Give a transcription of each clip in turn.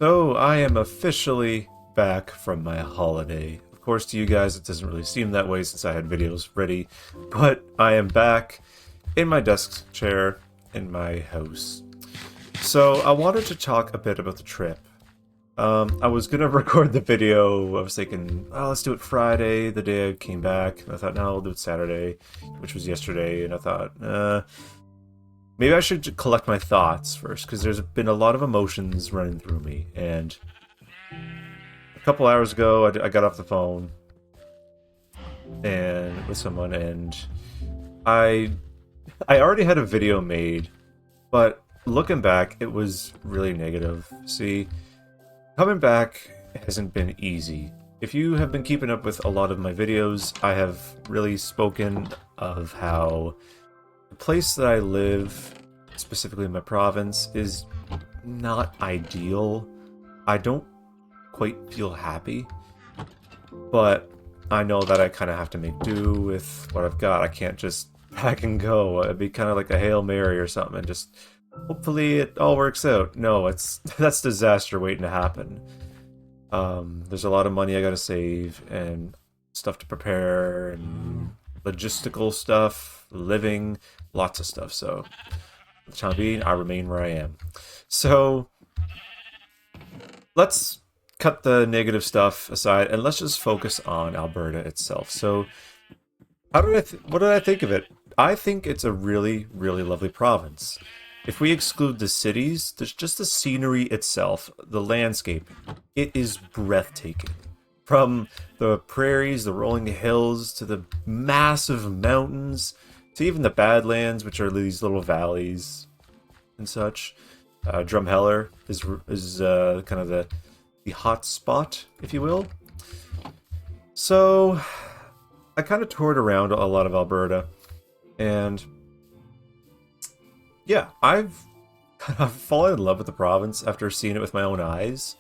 So I am officially back from my holiday. Of course, to you guys, it doesn't really seem that way since I had videos ready, but I am back in my desk chair in my house. So I wanted to talk a bit about the trip. I was gonna record the video. I was thinking, oh, let's do it Friday, the day I came back. I thought, no, I'll do it Saturday, which was yesterday, and I thought, maybe I should collect my thoughts first, because there's been a lot of emotions running through me. And a couple hours ago, I got off the phone and with someone, and I already had a video made, but looking back, it was really negative. See, coming back hasn't been easy. If you have been keeping up with a lot of my videos, I have really spoken of how the place that I live, specifically my province, is not ideal. I don't quite feel happy, but I know that I kind of have to make do with what I've got. I can't just pack and go. It'd be kind of like a Hail Mary or something, and just hopefully it all works out. No, that's disaster waiting to happen. There's a lot of money I gotta save and stuff to prepare and logistical stuff, living, lots of stuff. So, for the time being, I remain where I am. So, let's cut the negative stuff aside and let's just focus on Alberta itself. So, what did I think of it? I think it's a really, really lovely province. If we exclude the cities, there's just the scenery itself, the landscape. It is breathtaking. From the prairies, the rolling hills, to the massive mountains, to even the Badlands, which are these little valleys and such. Drumheller is kind of the hot spot, if you will. So, I kind of toured around a lot of Alberta, and yeah, I've fallen in love with the province after seeing it with my own eyes,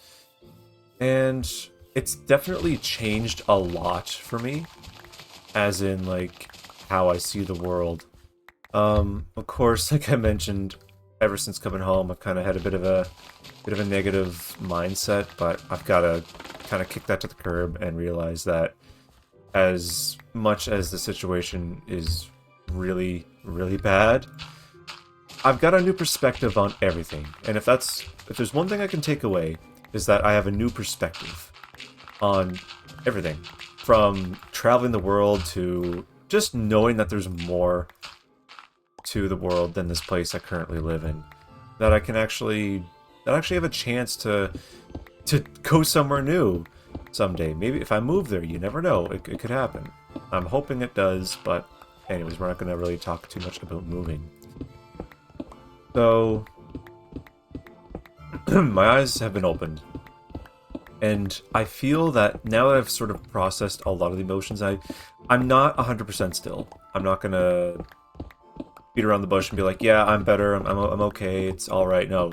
and it's definitely changed a lot for me, as in like how I see the world. Of course, like I mentioned, ever since coming home, I've kind of had a bit of a negative mindset, but I've got to kind of kick that to the curb and realize that as much as the situation is really, really bad, I've got a new perspective on everything. And if there's one thing I can take away, is that I have a new perspective on everything. From traveling the world to just knowing that there's more to the world than this place I currently live in. That I actually have a chance to go somewhere new someday. Maybe if I move there, you never know. It could happen. I'm hoping it does, but anyways, we're not going to really talk too much about moving. So, my eyes have been opened, and I feel that now that I've sort of processed a lot of the emotions, I'm not 100% still. I'm not gonna beat around the bush and be like, yeah, I'm better, I'm okay, it's all right. No,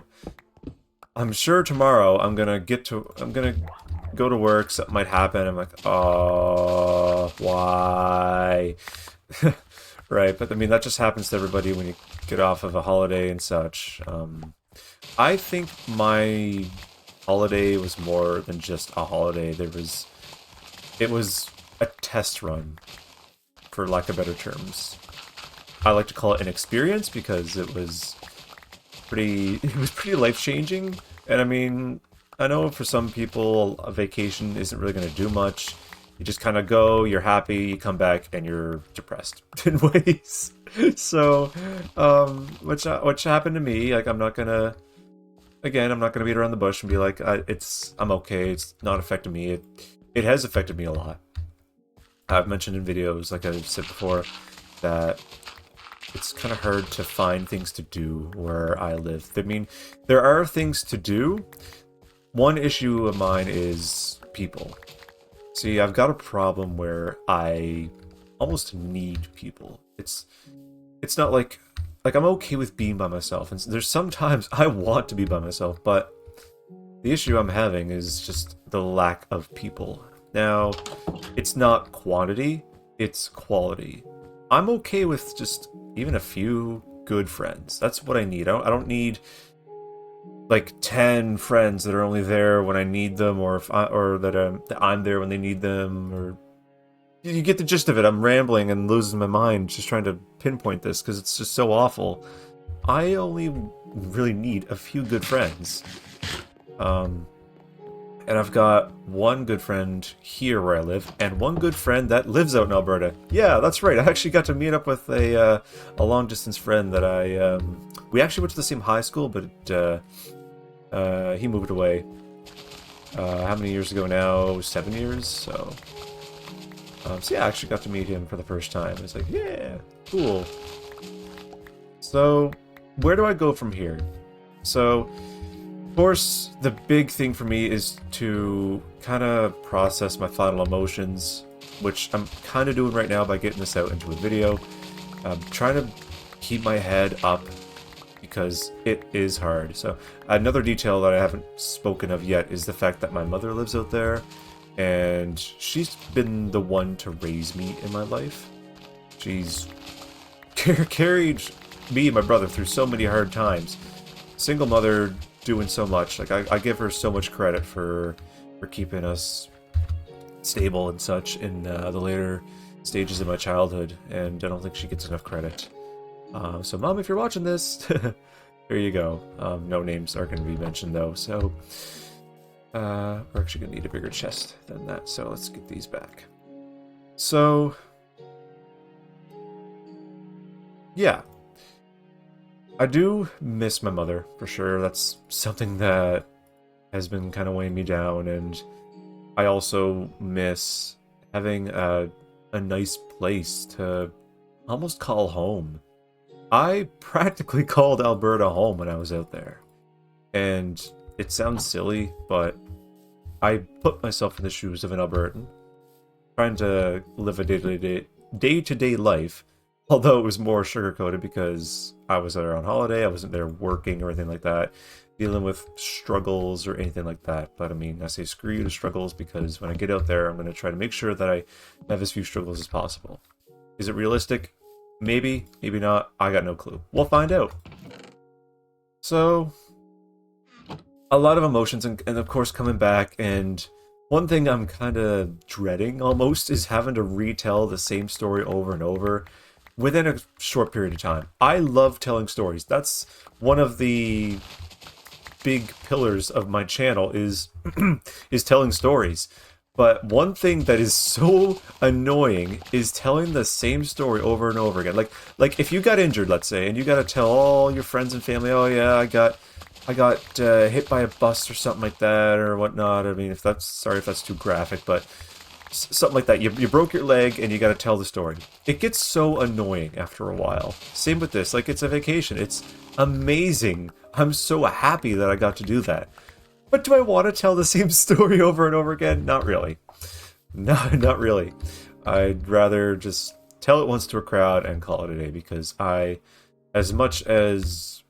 I'm sure tomorrow I'm gonna go to work, something might happen. I'm like, oh, why? Right, but I mean, that just happens to everybody when you get off of a holiday and such. I think my holiday was more than just a holiday. It was a test run, for lack of better terms. I like to call it an experience because it was pretty life-changing. And I mean, I know for some people, a vacation isn't really going to do much. You just kind of go, you're happy, you come back, and you're depressed in ways. So, which happened to me. Like, I'm not gonna beat around the bush and be like, I'm okay. It's not affecting me. It has affected me a lot. I've mentioned in videos, like I've said before, that it's kind of hard to find things to do where I live. I mean, there are things to do. One issue of mine is people. See, I've got a problem where I almost need people. It's not like I'm okay with being by myself, and there's sometimes I want to be by myself, but the issue I'm having is just the lack of people. Now, it's not quantity, it's quality. I'm okay with just even a few good friends. That's what I need. I don't need like 10 friends that are only there when I need them, or that I'm there when they need them, or you get the gist of it. I'm rambling and losing my mind just trying to pinpoint this because it's just so awful. I only really need a few good friends. And I've got one good friend here where I live, and one good friend that lives out in Alberta. Yeah, that's right. I actually got to meet up with a long distance friend that we actually went to the same high school, but he moved away. How many years ago now? 7 years. So yeah, I actually got to meet him for the first time. It's like, yeah, cool. So where do I go from here? So, of course, the big thing for me is to kind of process my final emotions, which I'm kind of doing right now by getting this out into a video. I'm trying to keep my head up because it is hard. So another detail that I haven't spoken of yet is the fact that my mother lives out there, and she's been the one to raise me in my life. She's carried me and my brother through so many hard times. Single mother doing so much. Like I give her so much credit for keeping us stable and such in the later stages of my childhood, and I don't think she gets enough credit. So Mom, if you're watching this, there you go. No names are going to be mentioned though, so we're actually going to need a bigger chest than that, so let's get these back. So yeah, I do miss my mother, for sure. That's something that has been kind of weighing me down, and I also miss having a nice place to almost call home. I practically called Alberta home when I was out there. And it sounds silly, but I put myself in the shoes of an Albertan, trying to live a day-to-day life. Although it was more sugar-coated because I was there on holiday, I wasn't there working or anything like that, dealing with struggles or anything like that. But I mean, I say screw you to struggles because when I get out there, I'm going to try to make sure that I have as few struggles as possible. Is it realistic? Maybe, maybe not. I got no clue. We'll find out. So, a lot of emotions, and of course coming back, and one thing I'm kind of dreading almost is having to retell the same story over and over within a short period of time. I love telling stories. That's one of the big pillars of my channel is is telling stories. But one thing that is so annoying is telling the same story over and over again. Like if you got injured, let's say, and you got to tell all your friends and family, oh yeah, I got hit by a bus or something like that or whatnot. I mean, sorry if that's too graphic, but something like that. You broke your leg and you got to tell the story. It gets so annoying after a while. Same with this. Like, it's a vacation. It's amazing. I'm so happy that I got to do that. But do I want to tell the same story over and over again? Not really. No, not really. I'd rather just tell it once to a crowd and call it a day, because as much as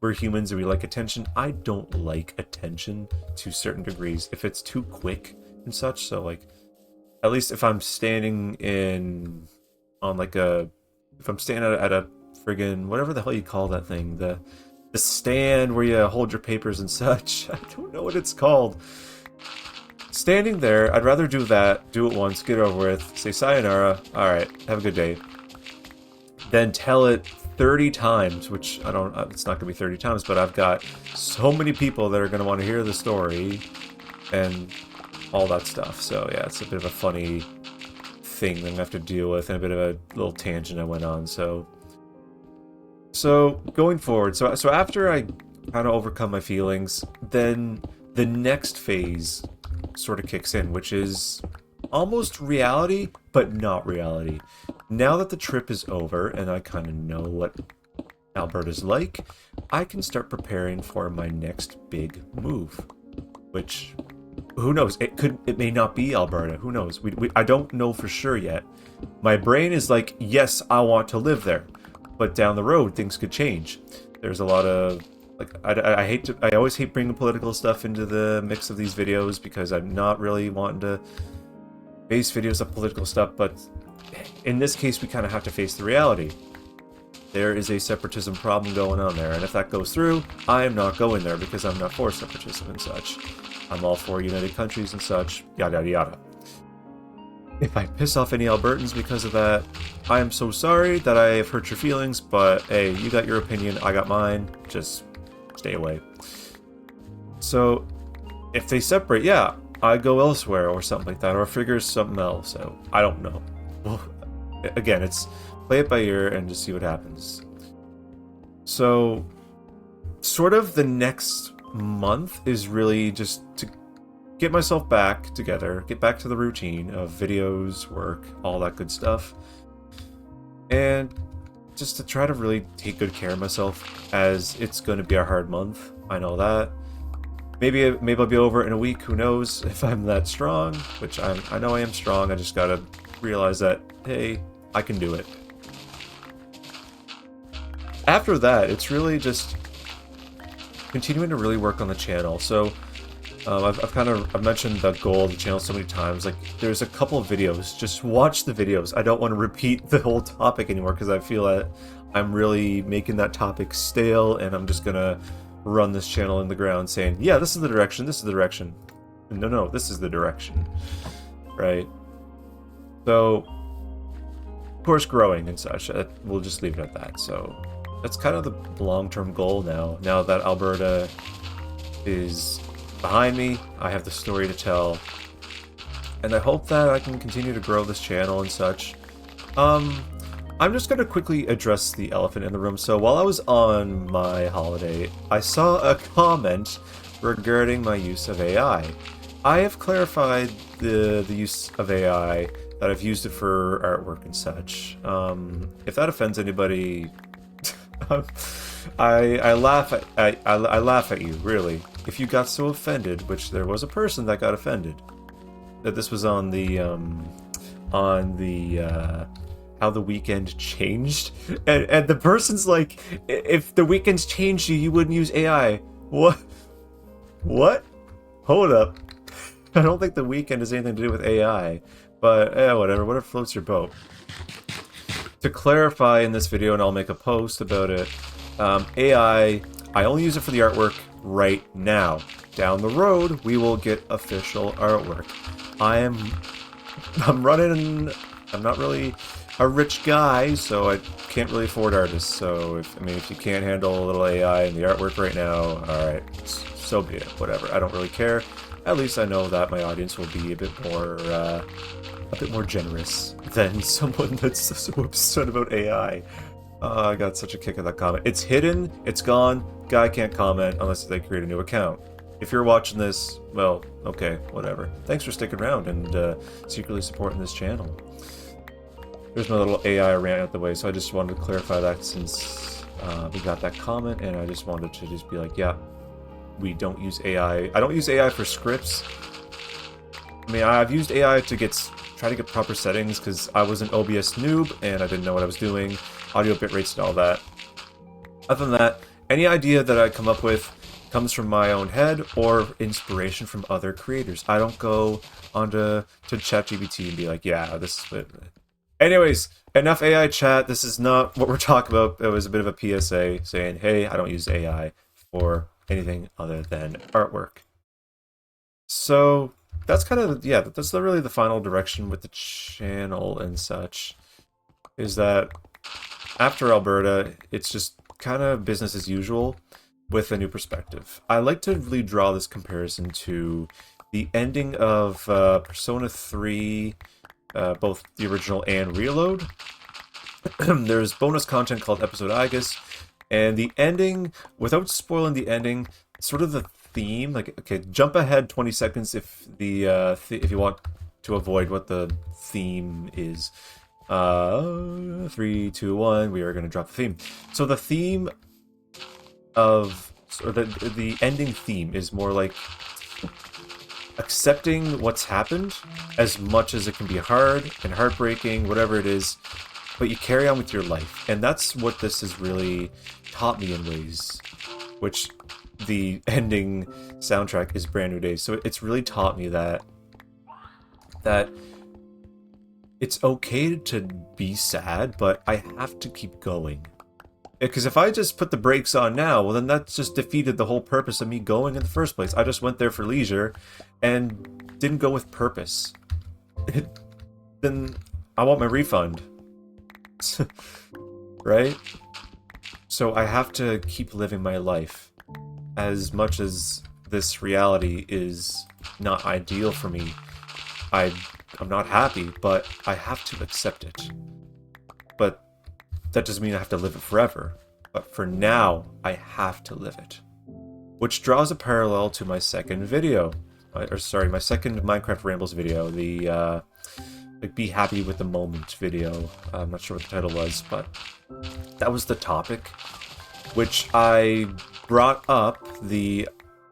we're humans and we like attention, I don't like attention to certain degrees if it's too quick and such. So, like, at least if I'm standing if I'm standing at a friggin', whatever the hell you call that thing, the stand where you hold your papers and such. I don't know what it's called. Standing there, I'd rather do that, do it once, get it over with, say sayonara, alright, have a good day. Then tell it 30 times, which it's not going to be 30 times, but I've got so many people that are going to want to hear the story and all that stuff. So yeah, it's a bit of a funny thing that I'm going to have to deal with, and a bit of a little tangent I went on. So going forward, so after I kind of overcome my feelings, then the next phase sort of kicks in, which is almost reality, but not reality. Now that the trip is over and I kind of know what Alberta's like, I can start preparing for my next big move, which, who knows? It may not be Alberta. Who knows? I don't know for sure yet. My brain is like, yes, I want to live there, but down the road things could change. There's a lot of I always hate bringing political stuff into the mix of these videos because I'm not really wanting to base videos of political stuff, but in this case we kind of have to face the reality. there is a separatism problem going on there, and if that goes through, I am not going there because I'm not for separatism and such. I'm all for united countries and such, yada yada yada. If I piss off any Albertans because of that, I am so sorry that I have hurt your feelings, but hey, you got your opinion, I got mine, just stay away. So, if they separate, yeah, I go elsewhere or something like that, or figure something else out. I don't know. Well, again, it's play it by ear and just see what happens. So, sort of the next month is really just to get myself back together, get back to the routine of videos, work, all that good stuff, and just to try to really take good care of myself, as it's going to be a hard month. I know that. Maybe I'll be over it in a week. Who knows if I'm that strong? Which I know I am strong. I just gotta realize that, hey, I can do it. After that, it's really just continuing to really work on the channel. So I've mentioned the goal of the channel so many times. Like, there's a couple of videos. Just watch the videos. I don't want to repeat the whole topic anymore because I feel that I'm really making that topic stale, and I'm just gonna run this channel in the ground saying, yeah, this is the direction, this is the direction. No, this is the direction. Right? So, of course, growing and such. We'll just leave it at that. So, that's kind of the long-term goal now. Now that Alberta is behind me, I have the story to tell. And I hope that I can continue to grow this channel and such. I'm just going to quickly address the elephant in the room. So while I was on my holiday, I saw a comment regarding my use of AI. I have clarified the use of AI, that I've used it for artwork and such. If that offends anybody, I laugh at you, really. If you got so offended, which there was a person that got offended, that this was on the how the weekend changed, and the person's like, if the weekend's changed you, you wouldn't use AI. What? Hold up. I don't think the weekend has anything to do with AI, but whatever floats your boat. To clarify in this video, and I'll make a post about it, AI, I only use it for the artwork right now. Down the road, we will get official artwork. I'm running, I'm not really a rich guy, so I can't really afford artists. So if you can't handle a little AI in the artwork right now, alright, so be it, whatever. I don't really care. At least I know that my audience will be a bit more generous than someone that's so upset about AI. I got such a kick of that comment. It's hidden, it's gone, guy can't comment unless they create a new account. If you're watching this, well, okay, whatever. Thanks for sticking around and secretly supporting this channel. There's my little AI rant out the way, so I just wanted to clarify that since we got that comment, and I just wanted to just be like, yeah, we don't use AI. I don't use AI for scripts. I mean, I've used AI to try to get proper settings because I was an OBS noob and I didn't know what I was doing, audio bit rates and all that. Other than that, any idea that I come up with comes from my own head or inspiration from other creators. I don't go onto ChatGPT and be like, yeah, this is what... Anyways, enough AI chat. This is not what we're talking about. It was a bit of a PSA saying, hey, I don't use AI for anything other than artwork. So that's kind of, yeah, that's really the final direction with the channel and such, is that after Alberta, it's just kind of business as usual with a new perspective. I like to really draw this comparison to the ending of Persona 3, both the original and Reload. There's bonus content called Episode Aegis, and the ending, without spoiling the ending, sort of the theme, like, okay, jump ahead 20 seconds if if you want to avoid what the theme is. 3, 2, 1, we are going to drop the theme. So the theme of, or the ending theme is more like accepting what's happened, as much as it can be hard and heartbreaking, whatever it is, but you carry on with your life. And that's what this has really taught me in ways, which the ending soundtrack is Brand New Days. So it's really taught me that it's okay to be sad, but I have to keep going. Because if I just put the brakes on now, well, then that's just defeated the whole purpose of me going in the first place. I just went there for leisure and didn't go with purpose. Then I want my refund. Right? So I have to keep living my life. As much as this reality is not ideal for me, I'm not happy, but I have to accept it. But that doesn't mean I have to live it forever. But for now, I have to live it. Which draws a parallel to my second video. My second Minecraft Rambles video. The, like, be happy with the moment video. I'm not sure what the title was, but that was the topic. Which I brought up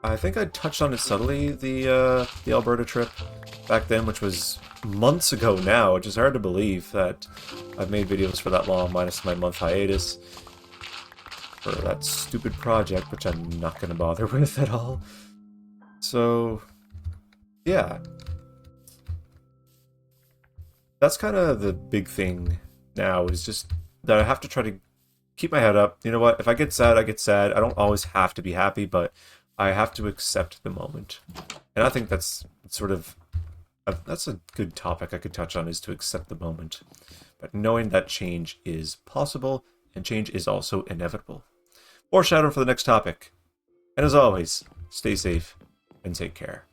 I think I touched on it subtly, the Alberta trip back then, which was months ago now, which is hard to believe that I've made videos for that long, minus my month hiatus for that stupid project, which I'm not going to bother with at all. So, yeah. That's kind of the big thing now, is just that I have to try to keep my head up. You know what? If I get sad, I get sad. I don't always have to be happy, but I have to accept the moment. And I think that's sort of that's a good topic I could touch on, is to accept the moment. But knowing that change is possible, and change is also inevitable. Foreshadow for the next topic. And as always, stay safe and take care.